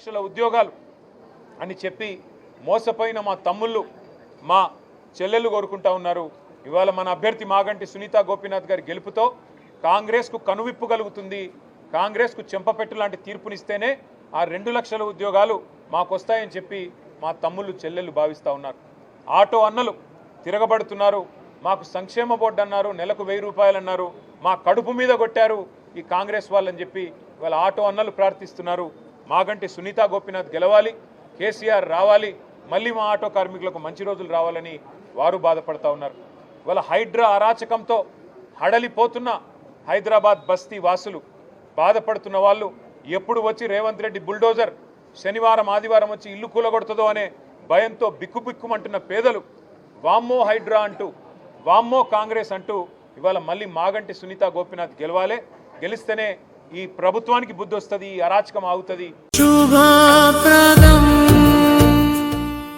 లక్షల ఉద్యోగాలు అని చెప్పి మోసపోయిన మా తమ్ముళ్ళు మా చెల్లెళ్ళు కోరుకుంటా ఉన్నారు. ఇవాళ మన అభ్యర్థి మాగంటి సునీతా గోపీనాథ్ గారి గెలుపుతో కాంగ్రెస్కు కనువిప్పు కలుగుతుంది. కాంగ్రెస్కు చెంపపెట్టు లాంటి తీర్పునిస్తేనే ఆ 2 లక్షల ఉద్యోగాలు మాకు వస్తాయని చెప్పి మా తమ్ముళ్ళు చెల్లెళ్ళు భావిస్తూ ఉన్నారు. ఆటో అన్నలు తిరగబడుతున్నారు. మాకు సంక్షేమ బోర్డు అన్నారు, నెలకు 1000 రూపాయలు అన్నారు, మా కడుపు మీద కొట్టారు ఈ కాంగ్రెస్ వాళ్ళని చెప్పి ఇవాళ ఆటో అన్నలు ప్రార్థిస్తున్నారు. మాగంటి సునీతా గోపీనాథ్ గెలవాలి, కేసీఆర్ రావాలి, మళ్ళీ మా ఆటో కార్మికులకు మంచి రోజులు రావాలని వారు బాధపడతా ఉన్నారు. ఇవాళ హైడ్రా అరాచకంతో హడలిపోతున్న హైదరాబాద్ బస్తీ వాసులు బాధపడుతున్న వాళ్ళు ఎప్పుడు వచ్చి రేవంత్ రెడ్డి బుల్డోజర్ శనివారం ఆదివారం వచ్చి ఇల్లు కూలగొడుతుందో అనే భయంతో బిక్కుబిక్కుమంటున్న పేదలు వామ్మో హైడ్రా అంటూ వామ్మో కాంగ్రెస్ అంటూ ఇవాళ మళ్ళీ మాగంటి సునీతా గోపీనాథ్ గెలవాలి. గెలిస్తేనే ఈ ప్రభుత్వానికి బుద్ధి వస్తుంది, ఈ అరాచకం ఆగుతుంది.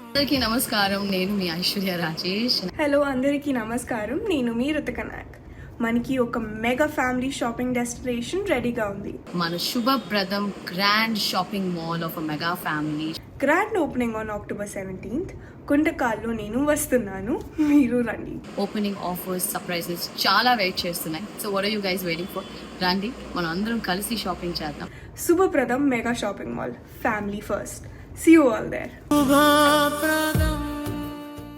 అందరికీ నమస్కారం, నేను మీ ఐశ్వర్య రాజేష్. హలో అందరికీ నమస్కారం, నేను మీ రుతిక నాయక్. మనకి ఒక మెగా ఫ్యామిలీ షాపింగ్ డెస్టినేషన్ రెడీగా ఉంది. మన Subhapradam grand shopping mall of mega family. Grand opening on October 17th. కుండకాల్లో నేను వస్తున్నాను, మీరు రండి. ఓపెనింగ్ ఆఫర్స్, సర్ప్రైజెస్ చాలా వెయిట్ చేస్తున్నాయి. So what are you guys waiting for? రండి, మనం అందరం కలిసి షాపింగ్ చేద్దాం. Subhapradam mega shopping mall, family first. See you all there.